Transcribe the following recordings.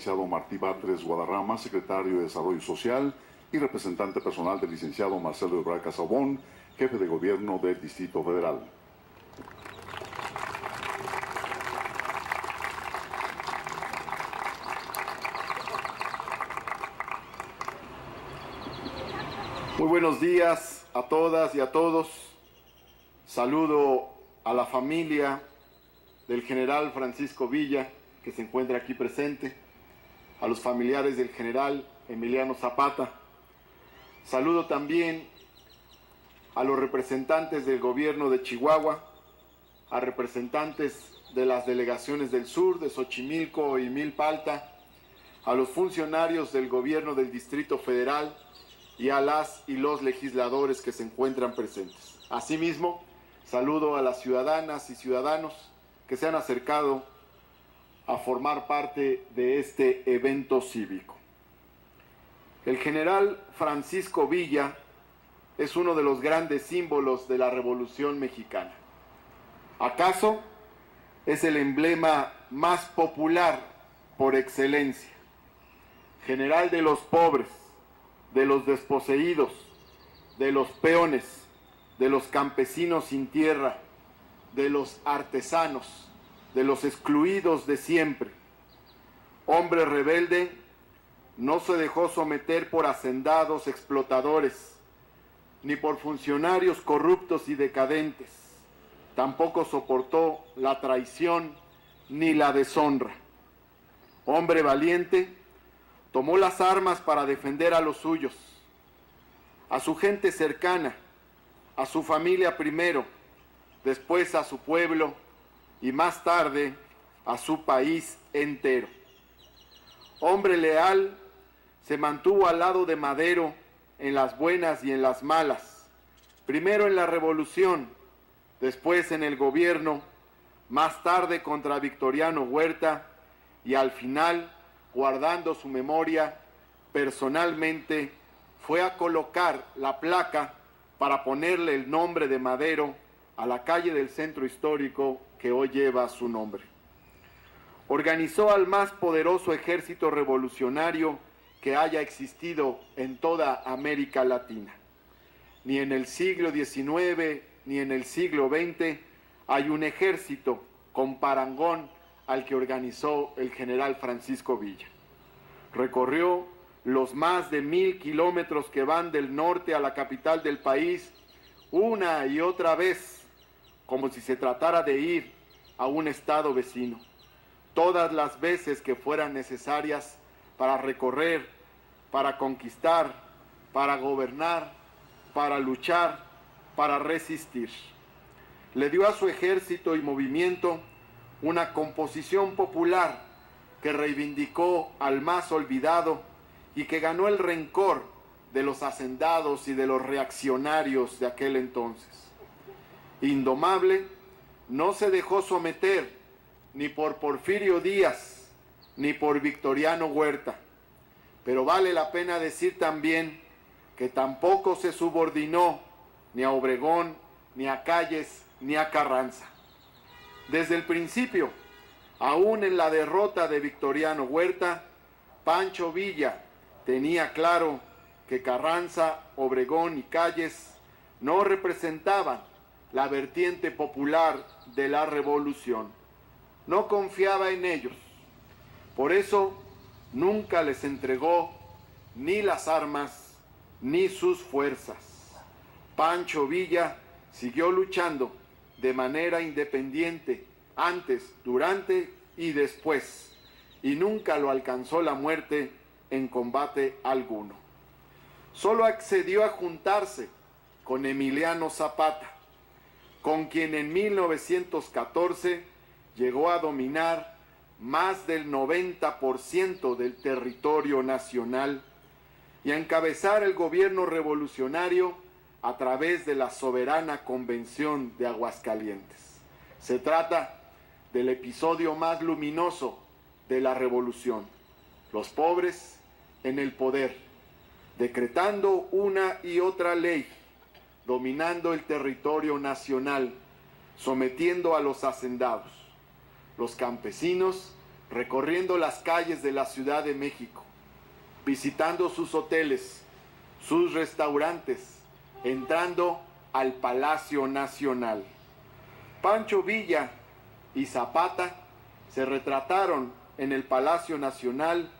licenciado Martí Batres Guadarrama, secretario de Desarrollo Social y representante personal del licenciado Marcelo Ebrard Casabón, jefe de gobierno del Distrito Federal. Muy buenos días a todas y a todos. Saludo a la familia del general Francisco Villa, que se encuentra aquí presente, a los familiares del general Emiliano Zapata. Saludo también a los representantes del gobierno de Chihuahua, a representantes de las delegaciones del sur, de Xochimilco y Milpalta, a los funcionarios del gobierno del Distrito Federal y a las y los legisladores que se encuentran presentes. Asimismo, saludo a las ciudadanas y ciudadanos que se han acercado a formar parte de este evento cívico. El general Francisco Villa es uno de los grandes símbolos de la Revolución Mexicana. ¿Acaso es el emblema más popular por excelencia? General de los pobres, de los desposeídos, de los peones, de los campesinos sin tierra, de los artesanos, de los excluidos de siempre. Hombre rebelde, no se dejó someter por hacendados explotadores, ni por funcionarios corruptos y decadentes. Tampoco soportó la traición ni la deshonra. Hombre valiente, tomó las armas para defender a los suyos, a su gente cercana, a su familia primero, después a su pueblo y más tarde a su país entero. Hombre leal, se mantuvo al lado de Madero en las buenas y en las malas, primero en la revolución, después en el gobierno, más tarde contra Victoriano Huerta y al final, guardando su memoria, personalmente fue a colocar la placa para ponerle el nombre de Madero a la calle del centro histórico que hoy lleva su nombre. Organizó al más poderoso ejército revolucionario que haya existido en toda América Latina. Ni en el siglo XIX ni en el siglo XX hay un ejército con parangón al que organizó el general Francisco Villa. Recorrió los más de 1000 kilómetros que van del norte a la capital del país una y otra vez, como si se tratara de ir a un estado vecino, todas las veces que fueran necesarias para recorrer, para conquistar, para gobernar, para luchar, para resistir. Le dio a su ejército y movimiento una composición popular que reivindicó al más olvidado y que ganó el rencor de los hacendados y de los reaccionarios de aquel entonces. Indomable, no se dejó someter ni por Porfirio Díaz ni por Victoriano Huerta, pero vale la pena decir también que tampoco se subordinó ni a Obregón, ni a Calles, ni a Carranza. Desde el principio, aún en la derrota de Victoriano Huerta, Pancho Villa tenía claro que Carranza, Obregón y Calles no representaban la vertiente popular de la revolución. No confiaba en ellos. Por eso nunca les entregó ni las armas ni sus fuerzas. Pancho Villa siguió luchando de manera independiente antes, durante y después, y nunca lo alcanzó la muerte en combate alguno. Solo accedió a juntarse con Emiliano Zapata, con quien en 1914 llegó a dominar más del 90% del territorio nacional y a encabezar el gobierno revolucionario a través de la soberana Convención de Aguascalientes. Se trata del episodio más luminoso de la revolución. Los pobres en el poder, decretando una y otra ley, dominando el territorio nacional, sometiendo a los hacendados. Los campesinos recorriendo las calles de la Ciudad de México, visitando sus hoteles, sus restaurantes, entrando al Palacio Nacional. Pancho Villa y Zapata se retrataron en el Palacio Nacional,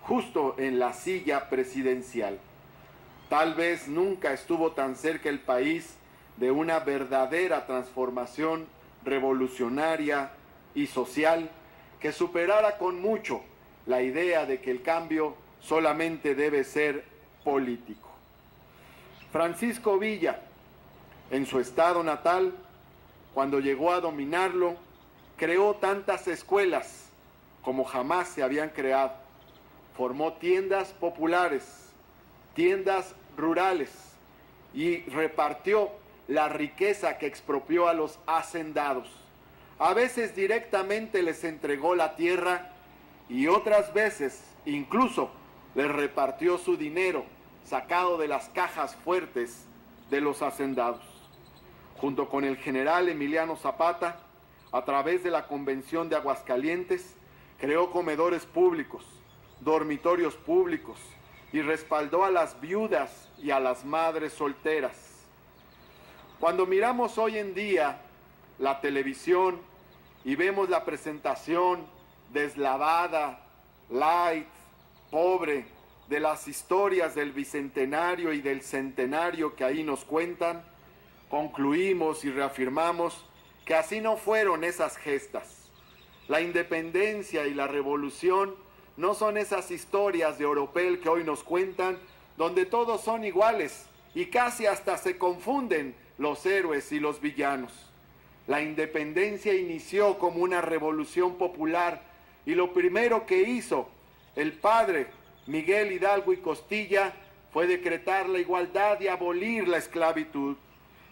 justo en la silla presidencial. Tal vez nunca estuvo tan cerca el país de una verdadera transformación revolucionaria y social que superara con mucho la idea de que el cambio solamente debe ser político. Francisco Villa, en su estado natal, cuando llegó a dominarlo, creó tantas escuelas como jamás se habían creado. Formó tiendas populares, tiendas rurales y repartió la riqueza que expropió a los hacendados. A veces directamente les entregó la tierra y otras veces incluso les repartió su dinero sacado de las cajas fuertes de los hacendados. Junto con el general Emiliano Zapata, a través de la Convención de Aguascalientes, creó comedores públicos, dormitorios públicos y respaldó a las viudas y a las madres solteras. Cuando miramos hoy en día la televisión y vemos la presentación deslavada, light, pobre, de las historias del bicentenario y del centenario que ahí nos cuentan, concluimos y reafirmamos que así no fueron esas gestas. La independencia y la revolución no son esas historias de oropel que hoy nos cuentan, donde todos son iguales y casi hasta se confunden los héroes y los villanos. La independencia inició como una revolución popular y lo primero que hizo el padre Miguel Hidalgo y Costilla fue decretar la igualdad y abolir la esclavitud.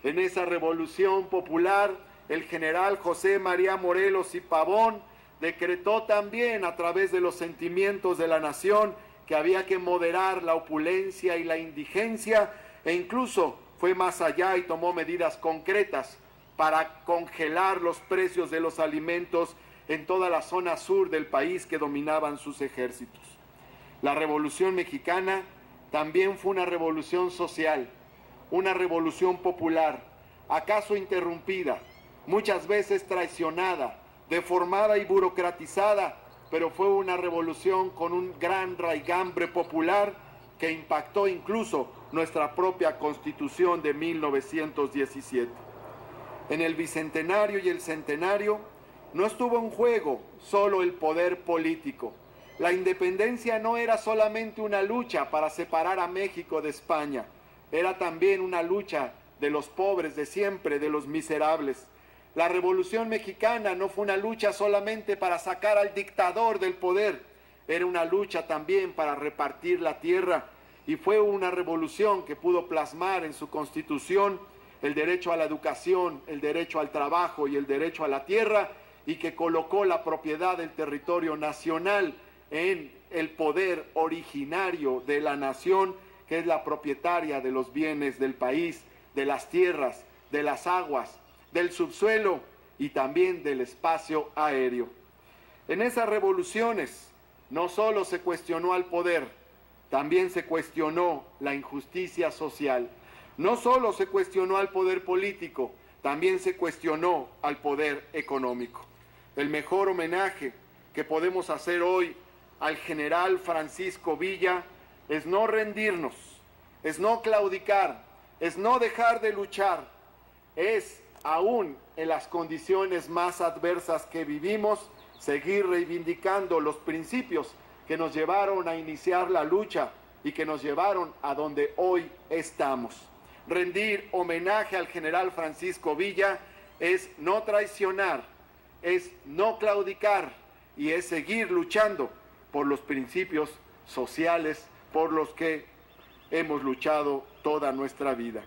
En esa revolución popular, el general José María Morelos y Pavón decretó también a través de los sentimientos de la nación que había que moderar la opulencia y la indigencia, e incluso fue más allá y tomó medidas concretas para congelar los precios de los alimentos en toda la zona sur del país que dominaban sus ejércitos. La Revolución Mexicana también fue una revolución social, una revolución popular, acaso interrumpida, muchas veces traicionada, deformada y burocratizada, pero fue una revolución con un gran raigambre popular que impactó incluso nuestra propia Constitución de 1917. En el Bicentenario y el Centenario no estuvo en juego solo el poder político. La independencia no era solamente una lucha para separar a México de España, era también una lucha de los pobres de siempre, de los miserables. La Revolución Mexicana no fue una lucha solamente para sacar al dictador del poder, era una lucha también para repartir la tierra, y fue una revolución que pudo plasmar en su Constitución el derecho a la educación, el derecho al trabajo y el derecho a la tierra, y que colocó la propiedad del territorio nacional en el poder originario de la nación, que es la propietaria de los bienes del país, de las tierras, de las aguas, del subsuelo y también del espacio aéreo. En esas revoluciones no solo se cuestionó al poder, también se cuestionó la injusticia social. No solo se cuestionó al poder político, también se cuestionó al poder económico. El mejor homenaje que podemos hacer hoy al general Francisco Villa es no rendirnos, es no claudicar, es no dejar de luchar, es aún en las condiciones más adversas que vivimos, seguir reivindicando los principios que nos llevaron a iniciar la lucha y que nos llevaron a donde hoy estamos. Rendir homenaje al general Francisco Villa es no traicionar, es no claudicar y es seguir luchando por los principios sociales por los que hemos luchado toda nuestra vida.